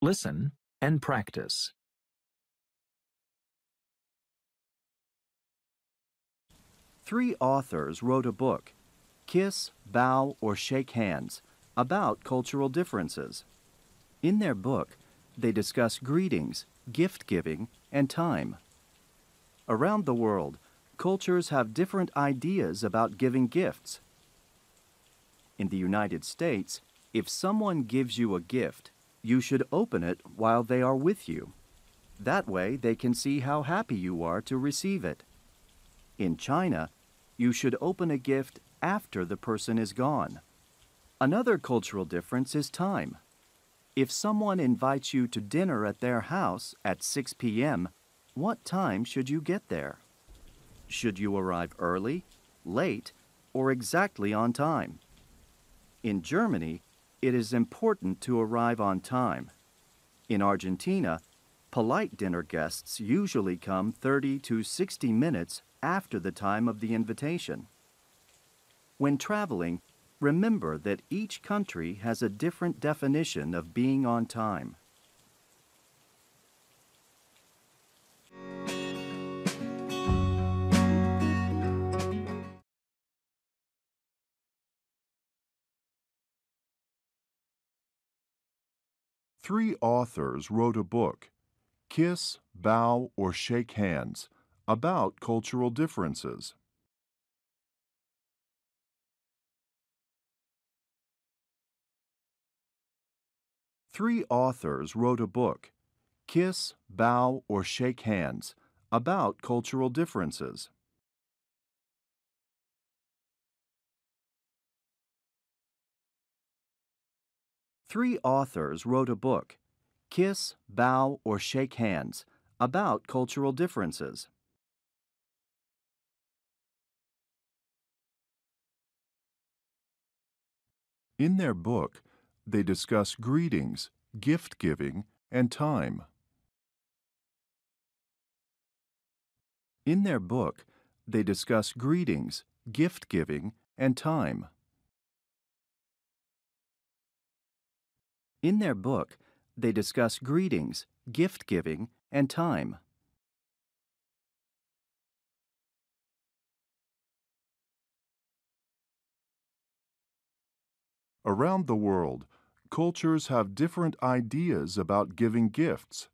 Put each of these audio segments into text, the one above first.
Listen and practice. Three authors wrote a book, Kiss, Bow, or Shake Hands, about cultural differences. In their book, they discuss greetings, gift-giving, and time. Around the world, cultures have different ideas about giving gifts. In the United States, if someone gives you a gift, you should open it while they are with you. That way they can see how happy you are to receive it. In China, you should open a gift after the person is gone. Another cultural difference is time. If someone invites you to dinner at their house at 6 p.m., what time should you get there? Should you arrive early, late, or exactly on time? In Germany, it is important to arrive on time. In Argentina, polite dinner guests usually come 30 to 60 minutes after the time of the invitation. When traveling, remember that each country has a different definition of being on time. Three authors wrote a book, Kiss, Bow, or Shake Hands, about cultural differences. Three authors wrote a book, Kiss, Bow, or Shake Hands, about cultural differences. Three authors wrote a book, Kiss, Bow, or Shake Hands, about cultural differences. In their book, they discuss greetings, gift-giving, and time. In their book, they discuss greetings, gift-giving, and time. In their book, they discuss greetings, gift-giving, and time. Around the world, cultures have different ideas about giving gifts.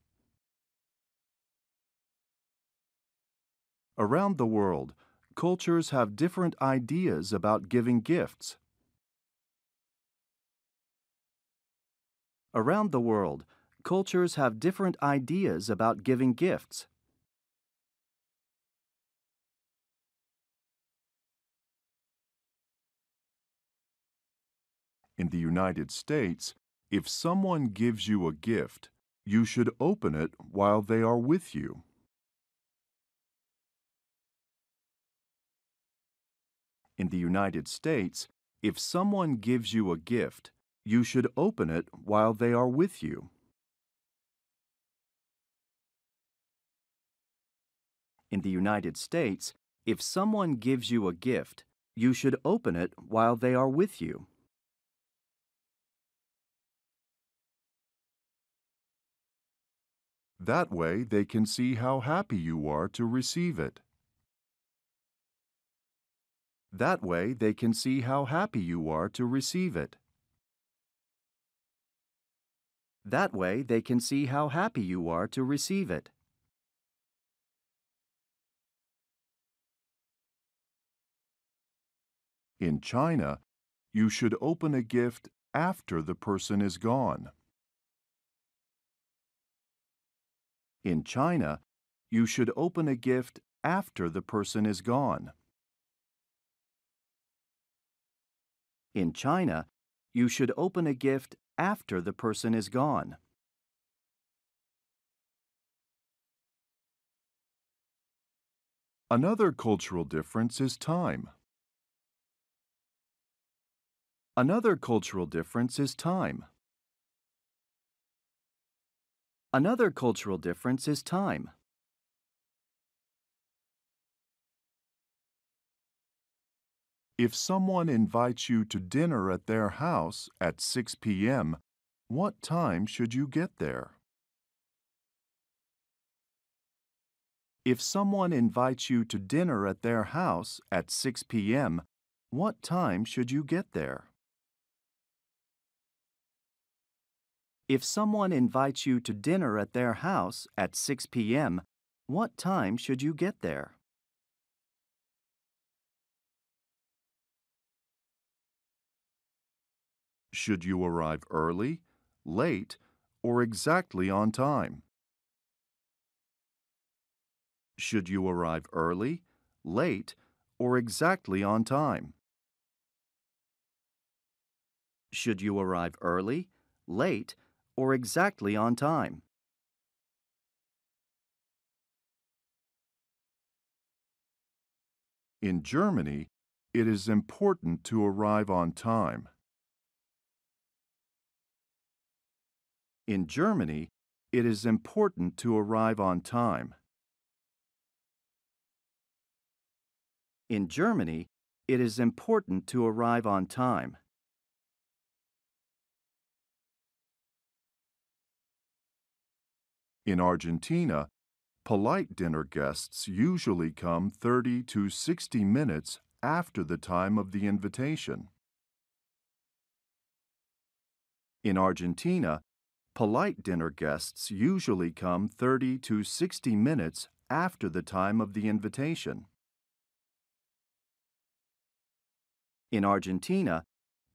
Around the world, cultures have different ideas about giving gifts. Around the world, cultures have different ideas about giving gifts. In the United States, if someone gives you a gift, you should open it while they are with you. In the United States, if someone gives you a gift, you should open it while they are with you. In the United States, if someone gives you a gift, you should open it while they are with you. That way they can see how happy you are to receive it. That way they can see how happy you are to receive it. That way they can see how happy you are to receive it. In China, you should open a gift after the person is gone. In China, you should open a gift after the person is gone. In China, you should open a gift after the person is gone. Another cultural difference is time. Another cultural difference is time. Another cultural difference is time. If someone invites you to dinner at their house at 6 p.m., What time should you get there? If someone invites you to dinner at their house at 6 p.m., what time should you get there? If someone invites you to dinner at their house at 6 p.m., what time should you get there? Should you arrive early, late, or exactly on time? Should you arrive early, late, or exactly on time? Should you arrive early, late, or exactly on time? In Germany, it is important to arrive on time. In Germany, it is important to arrive on time. In Germany, it is important to arrive on time. In Argentina, polite dinner guests usually come 30 to 60 minutes after the time of the invitation. In Argentina, polite dinner guests usually come 30 to 60 minutes after the time of the invitation. In Argentina,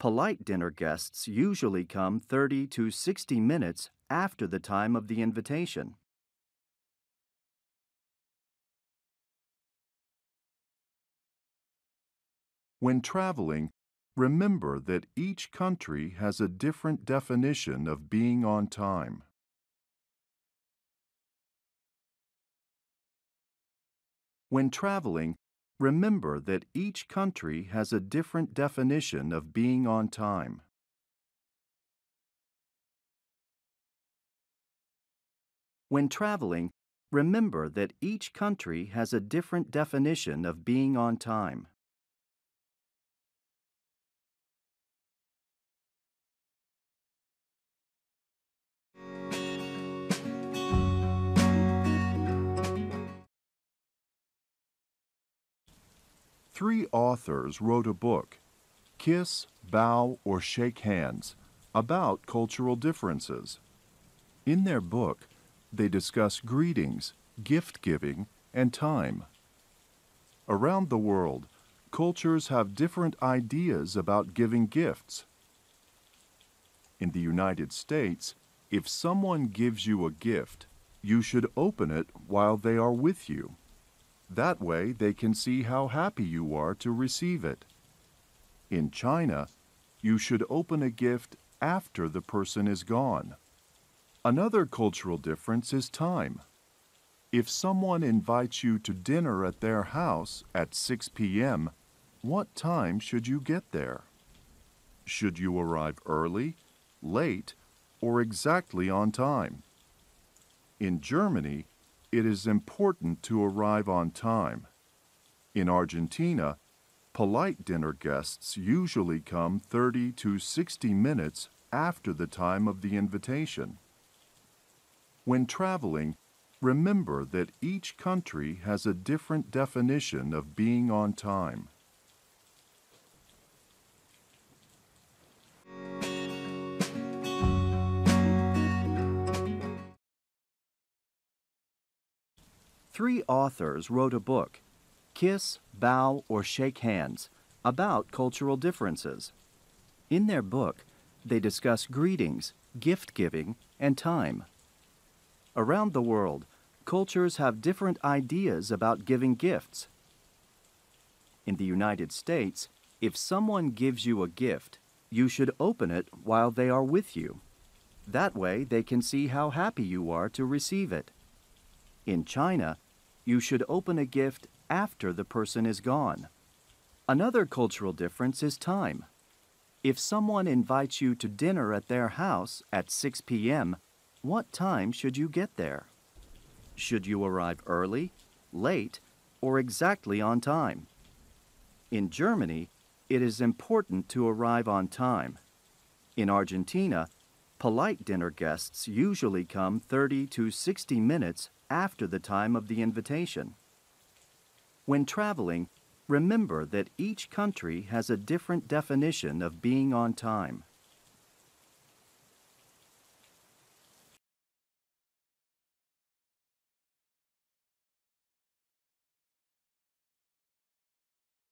polite dinner guests usually come 30 to 60 minutes after the time of the invitation. When traveling, remember that each country has a different definition of being on time. When traveling, remember that each country has a different definition of being on time. When traveling, remember that each country has a different definition of being on time. Three authors wrote a book, Kiss, Bow, or Shake Hands, about cultural differences. In their book, they discuss greetings, gift-giving, and time. Around the world, cultures have different ideas about giving gifts. In the United States, if someone gives you a gift, you should open it while they are with you. That way they can see how happy you are to receive it. In China, you should open a gift after the person is gone. Another cultural difference is time. If someone invites you to dinner at their house at 6 p.m., what time should you get there? Should you arrive early, late, or exactly on time? In Germany, it is important to arrive on time. In Argentina, polite dinner guests usually come 30 to 60 minutes after the time of the invitation. When traveling, remember that each country has a different definition of being on time. Three authors wrote a book, Kiss, Bow, or Shake Hands, about cultural differences. In their book, they discuss greetings, gift-giving, and time. Around the world, cultures have different ideas about giving gifts. In the United States, if someone gives you a gift, you should open it while they are with you. That way they can see how happy you are to receive it. In China, you should open a gift after the person is gone. Another cultural difference is time. If someone invites you to dinner at their house at 6 p.m., what time should you get there? Should you arrive early, late, or exactly on time? In Germany, it is important to arrive on time. In Argentina, Polite dinner guests usually come 30 to 60 minutes after the time of the invitation. When traveling, remember that each country has a different definition of being on time.